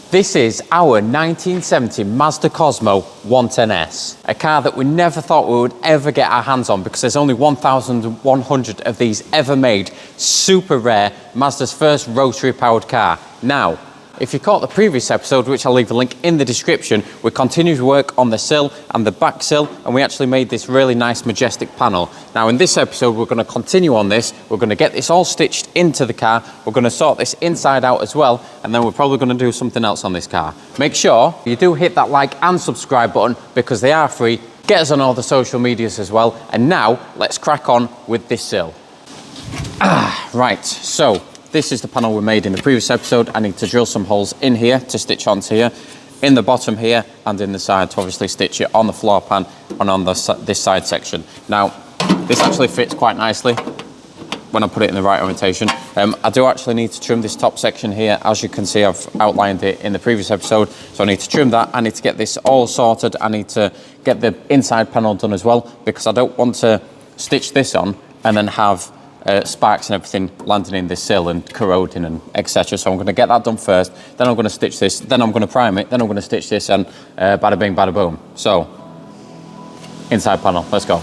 This is our 1970 Mazda Cosmo wont NS, a car that we never thought we would ever get our hands on because there's only 1,100 of these ever made. Super rare, Mazda's first rotary powered car. Now, if you caught the previous episode, which I'll leave a link in the description, we continued to work on the sill and the back sill, and we actually made this really nice majestic panel. Now in this episode, we're going to continue on this. We're going to get this all stitched into the car. We're going to sort this inside out as well, and then we're probably going to do something else on this car. Make sure you do hit that like and subscribe button because they are free. Get us on all the social medias as well. And now let's crack on with this sill. Right, so this is the panel we made in the previous episode. I need to drill some holes in here to stitch onto here, in the bottom here, and in the side to obviously stitch it on the floor pan and on this side section. Now, this actually fits quite nicely when I put it in the right orientation. I do actually need to trim this top section here. As you can see, I've outlined it in the previous episode, so I need to trim that. I need to get this all sorted. I need to get the inside panel done as well because I don't want to stitch this on and then have sparks and everything landing in this sill and corroding and etc. So I'm going to get that done first, then I'm going to stitch this, then I'm going to prime it, then I'm going to stitch this, and bada bing bada boom. So inside panel, let's go.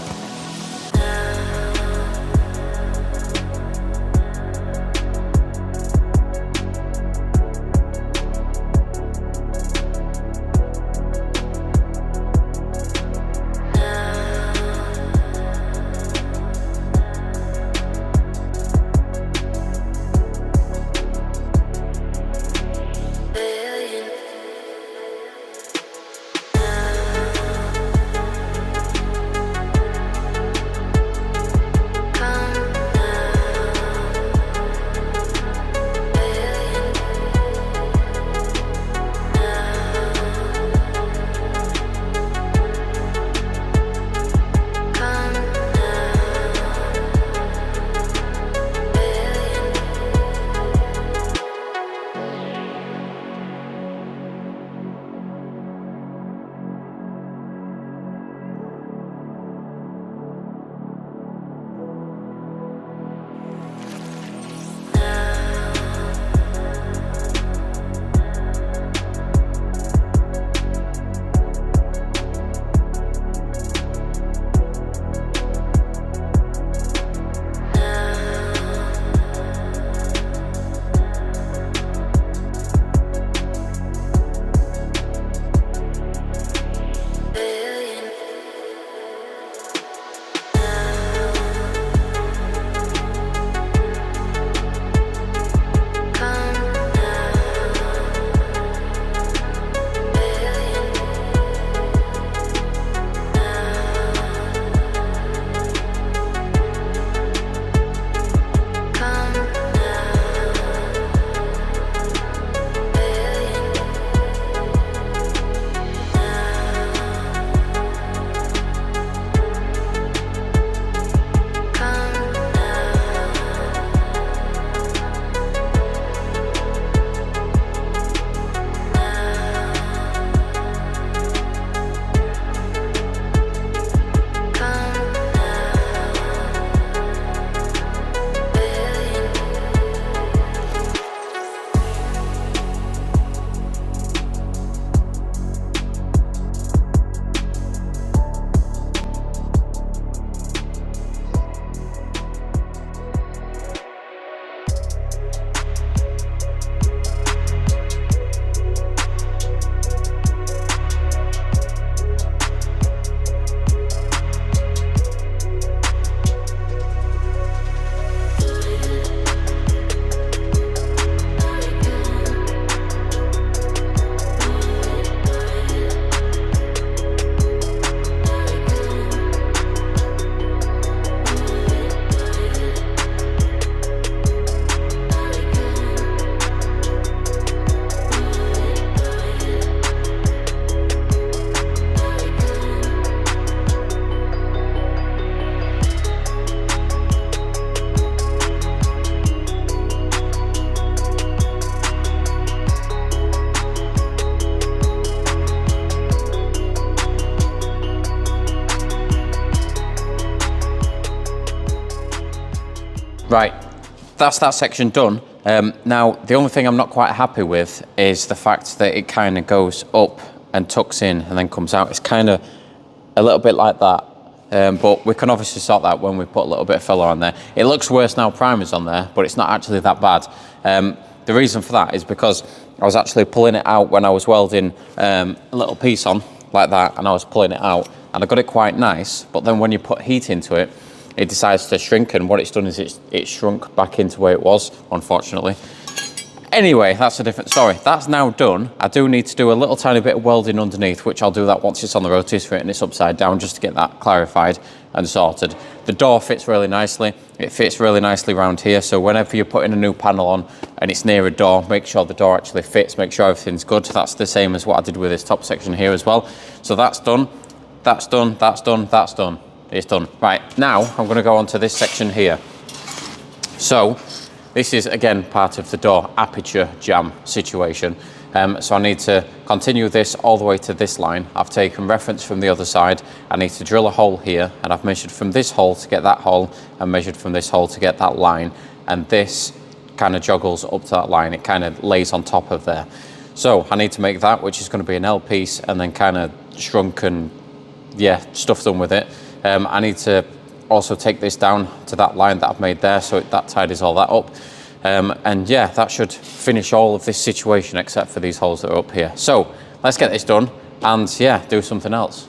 Right, that's that section done. Now, the only thing I'm not quite happy with is the fact that it kind of goes up and tucks in and then comes out. It's kind of a little bit like that. But we can obviously sort that when we put a little bit of filler on there. It looks worse now primer's on there, but it's not actually that bad. The reason for that is because I was actually pulling it out when I was welding a little piece on like that, and I was pulling it out and I got it quite nice, but then when you put heat into it, it decides to shrink, and what it's done is it's shrunk back into where it was, unfortunately. Anyway, that's a different story. That's now done. I do need to do a little tiny bit of welding underneath, which I'll do that once it's on the rotisserie and it's upside down, just to get that clarified and sorted. The door fits really nicely. It fits really nicely around here, so whenever you're putting a new panel on and it's near a door, make sure the door actually fits, make sure everything's good. That's the same as what I did with this top section here as well. So that's done, that's done, that's done, that's done. It's done. Right, now I'm gonna go on to this section here. So, this is, again, part of the door Aperture Jam situation. So I need to continue this all the way to this line. I've taken reference from the other side. I need to drill a hole here, and I've measured from this hole to get that hole, and measured from this hole to get that line. And this kind of joggles up to that line. It kind of lays on top of there. So I need to make that, which is going to be an L piece, and then kind of shrunk and, yeah, stuff done with it. I need to also take this down to that line that I've made there, so that tidies all that up. And yeah, that should finish all of this situation except for these holes that are up here. So let's get this done and yeah, do something else.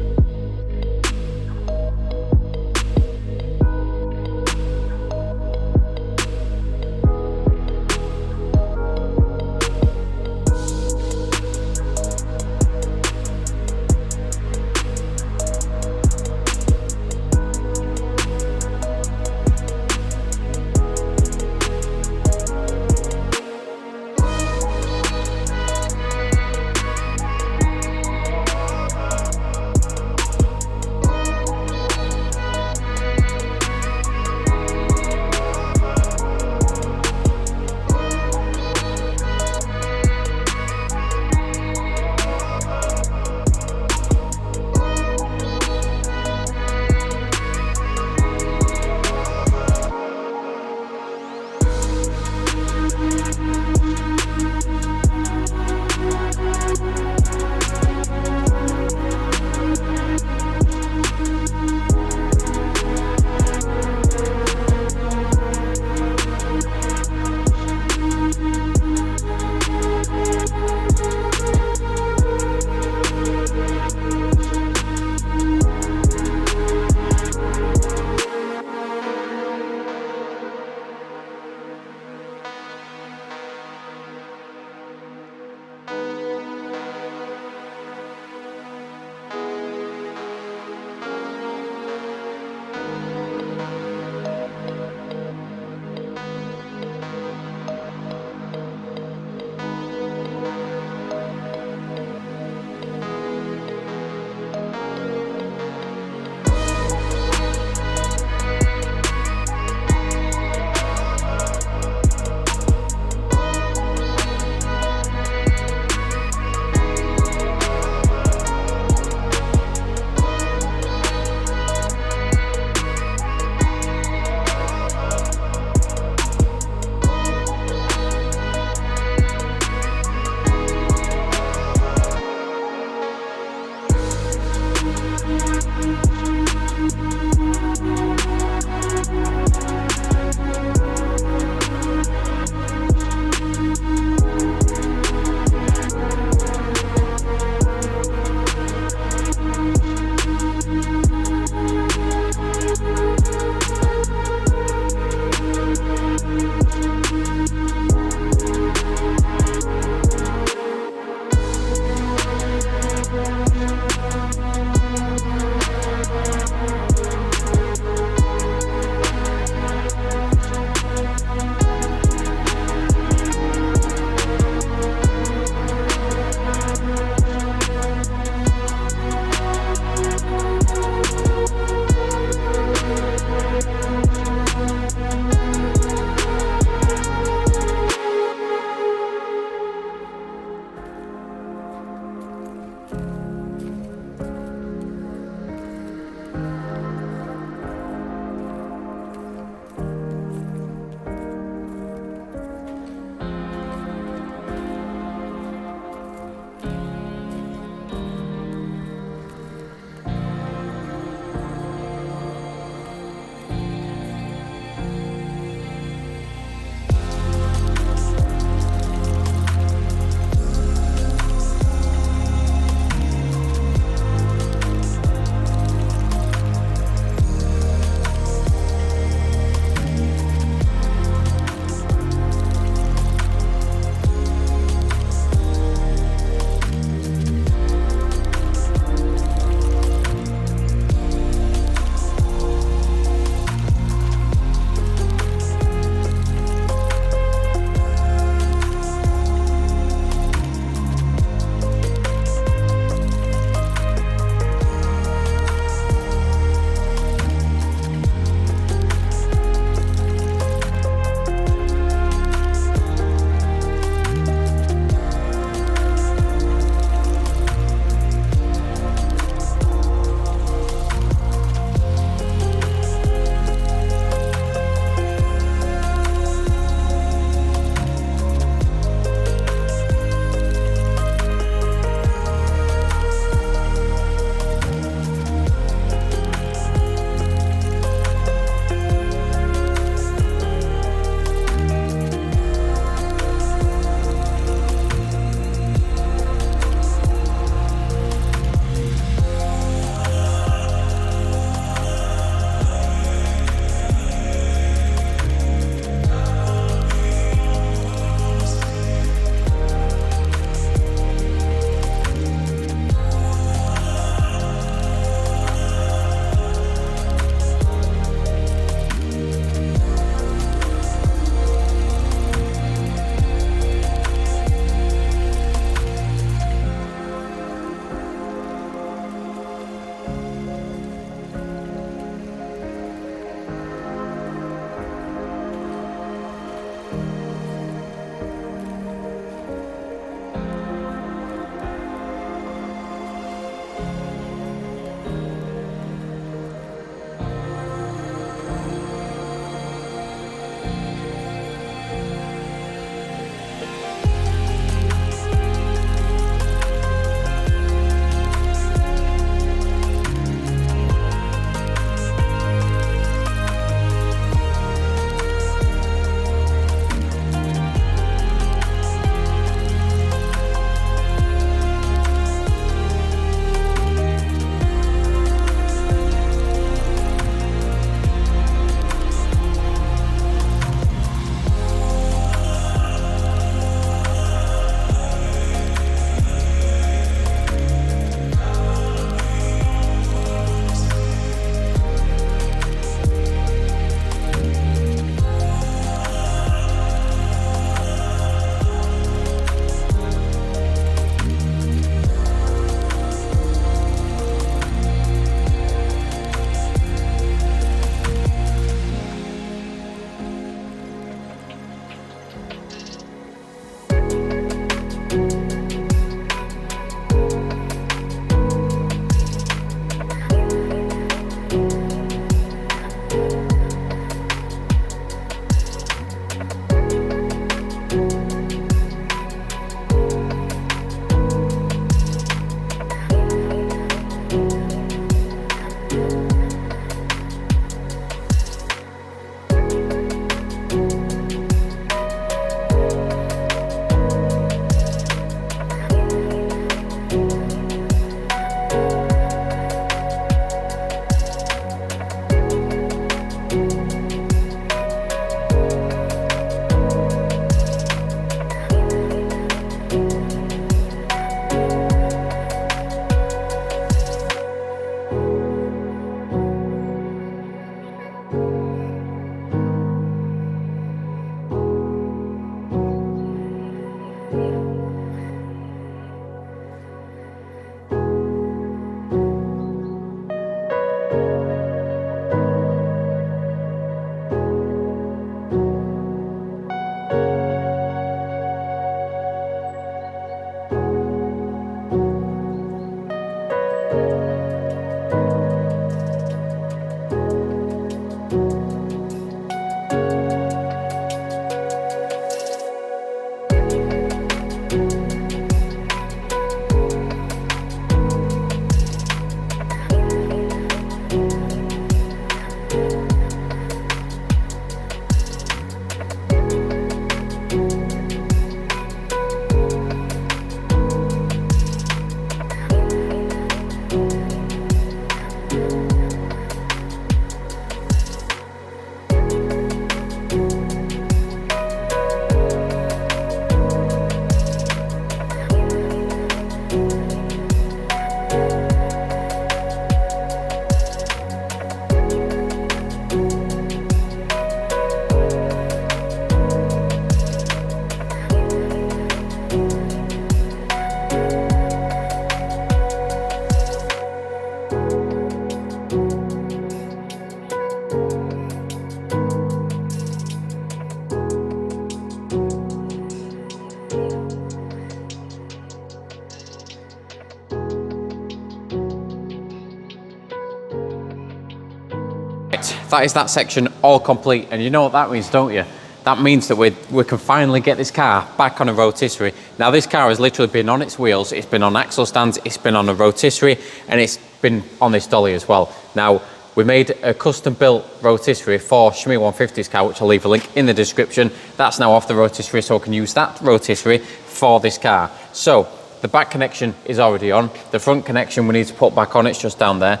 that is that section all complete. And you know what that means, don't you? That means that we can finally get this car back on a rotisserie. Now this car has literally been on its wheels, it's been on axle stands, it's been on a rotisserie, and it's been on this dolly as well. Now, we made a custom built rotisserie for Shmi 150's car, which I'll leave a link in the description. That's now off the rotisserie, so I can use that rotisserie for this car. So, the back connection is already on. The front connection we need to put back on, it's just down there.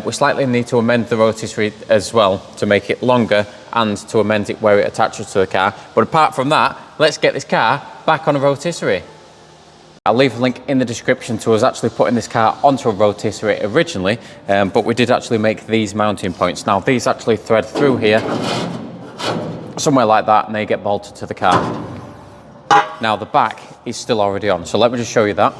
We slightly need to amend the rotisserie as well to make it longer and to amend it where it attaches to the car. But apart from that, let's get this car back on a rotisserie. I'll leave a link in the description to us actually putting this car onto a rotisserie originally, but we did actually make these mounting points. Now these actually thread through here, somewhere like that, and they get bolted to the car. Now the back is still already on, so let me just show you that.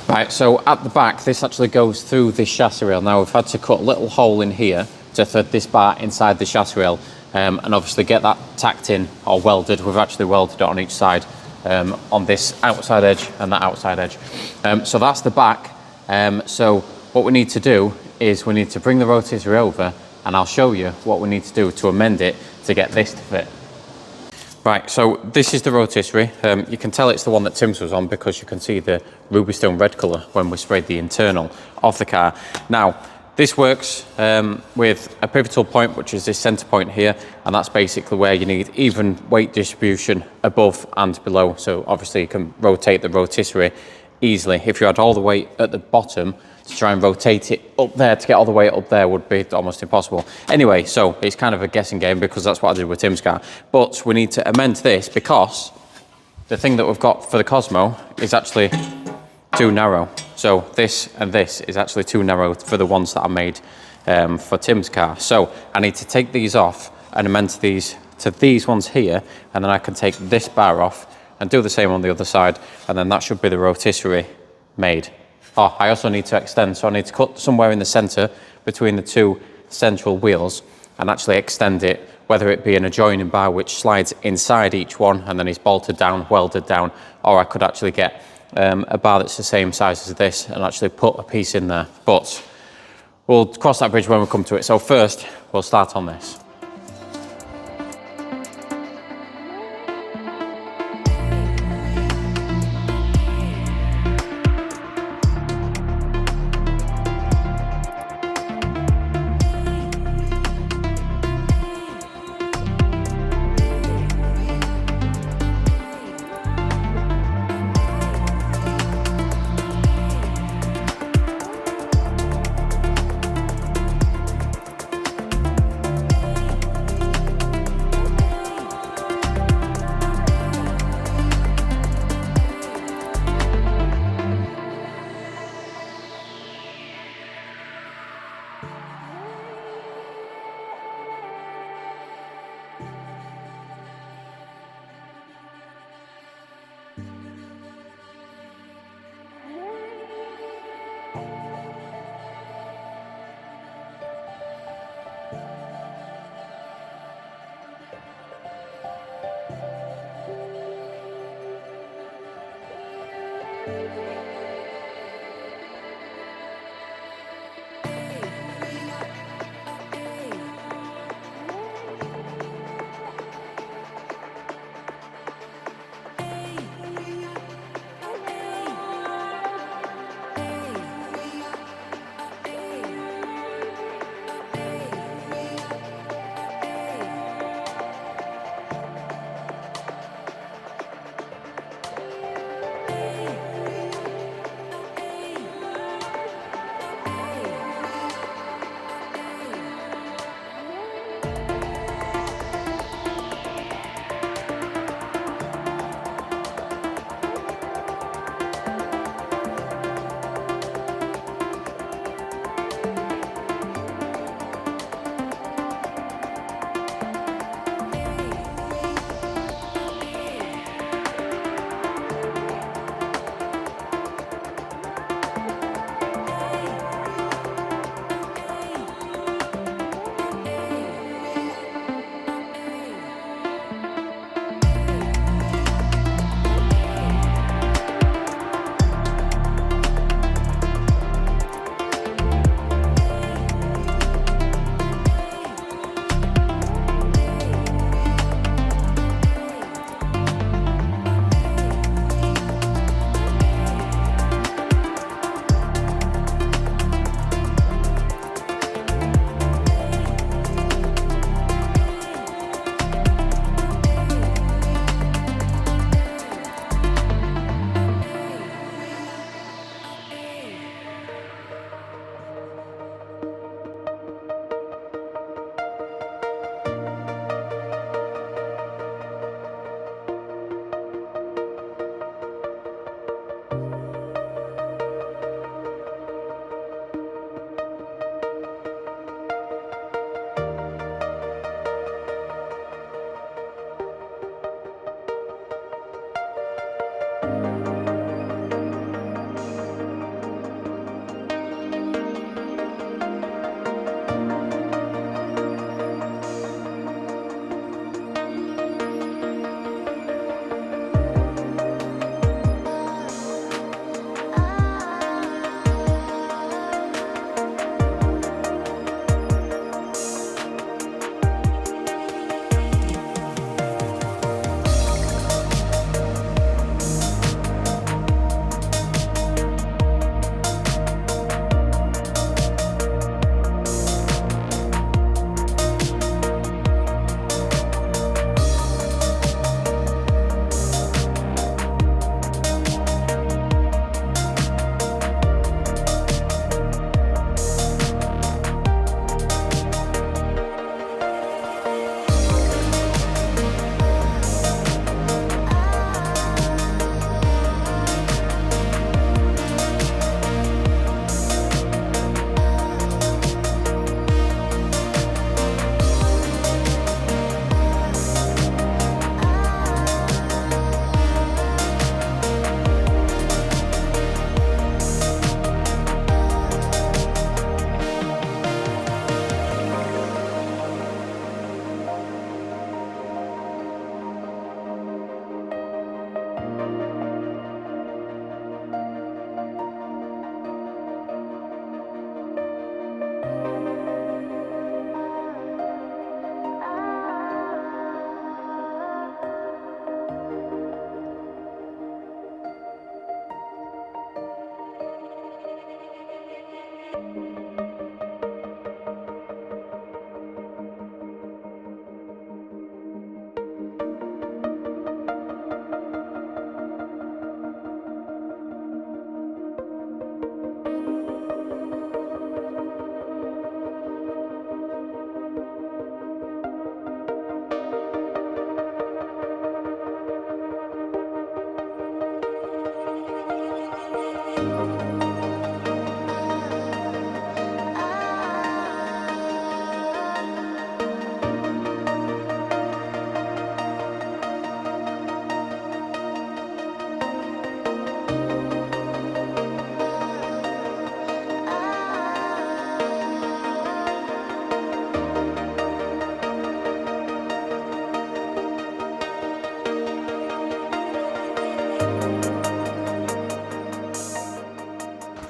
Right, so at the back, this actually goes through this chassis rail. Now we've had to cut a little hole in here to thread this bar inside the chassis rail, and obviously get that tacked in or welded. We've actually welded it on each side. On this outside edge and that outside edge. So that's the back. So what we need to do is we need to bring the rotisserie over, and I'll show you what we need to do to amend it to get this to fit. Right, so this is the rotisserie. You can tell it's the one that Tim's was on because you can see the ruby stone red colour when we sprayed the internal of the car. Now, this works with a pivotal point, which is this centre point here, and that's basically where you need even weight distribution above and below. So obviously you can rotate the rotisserie easily. If you had all the weight at the bottom, to try and rotate it up there to get all the way up there would be almost impossible. Anyway, so it's kind of a guessing game because that's what I did with Tim's car. But we need to amend this because the thing that we've got for the Cosmo is actually too narrow. So this and this is actually too narrow for the ones that I made for Tim's car. So I need to take these off and amend these to these ones here, and then I can take this bar off and do the same on the other side, and then that should be the rotisserie made. Oh, I also need to extend, so I need to cut somewhere in the centre between the two central wheels and actually extend it, whether it be an adjoining bar which slides inside each one and then is bolted down, welded down, or I could actually get a bar that's the same size as this and actually put a piece in there. But we'll cross that bridge when we come to it. So first, we'll start on this.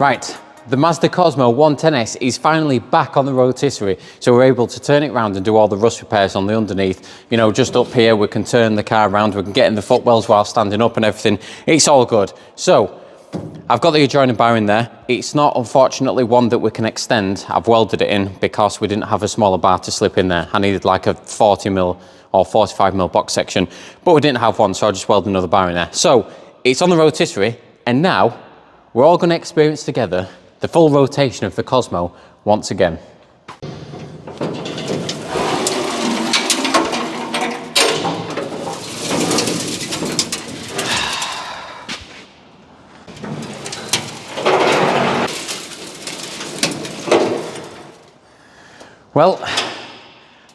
Right, the Mazda Cosmo 110S is finally back on the rotisserie, so we're able to turn it around and do all the rust repairs on the underneath. You know, just up here, we can turn the car around, we can get in the footwells while standing up and everything. It's all good. So, I've got the adjoining bar in there. It's not, unfortunately, one that we can extend. I've welded it in because we didn't have a smaller bar to slip in there. I needed like a 40mm or 45mm box section, but we didn't have one, so I just welded another bar in there. So, it's on the rotisserie, and now we're all going to experience together the full rotation of the Cosmo once again. Well,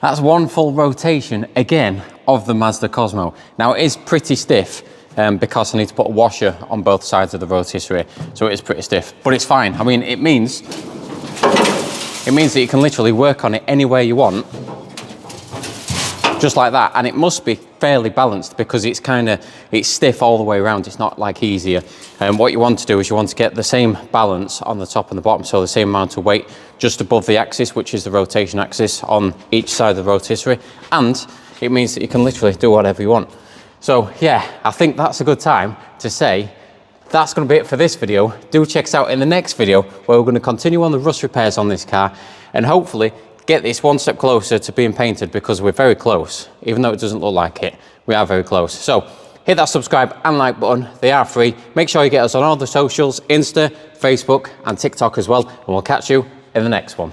that's one full rotation again of the Mazda Cosmo. Now it is pretty stiff because I need to put a washer on both sides of the rotisserie, so it is pretty stiff, but it's fine. I mean, it means that you can literally work on it anywhere you want, just like that, and it must be fairly balanced because it's stiff all the way around. It's not like easier. And what you want to do is you want to get the same balance on the top and the bottom, so the same amount of weight just above the axis, which is the rotation axis on each side of the rotisserie, and it means that you can literally do whatever you want. So yeah, I think that's a good time to say that's going to be it for this video. Do check us out in the next video where we're going to continue on the rust repairs on this car and hopefully get this one step closer to being painted, because we're very close. Even though it doesn't look like it, we are very close. So hit that subscribe and like button. They are free. Make sure you get us on all the socials, Insta, Facebook and TikTok as well, and we'll catch you in the next one.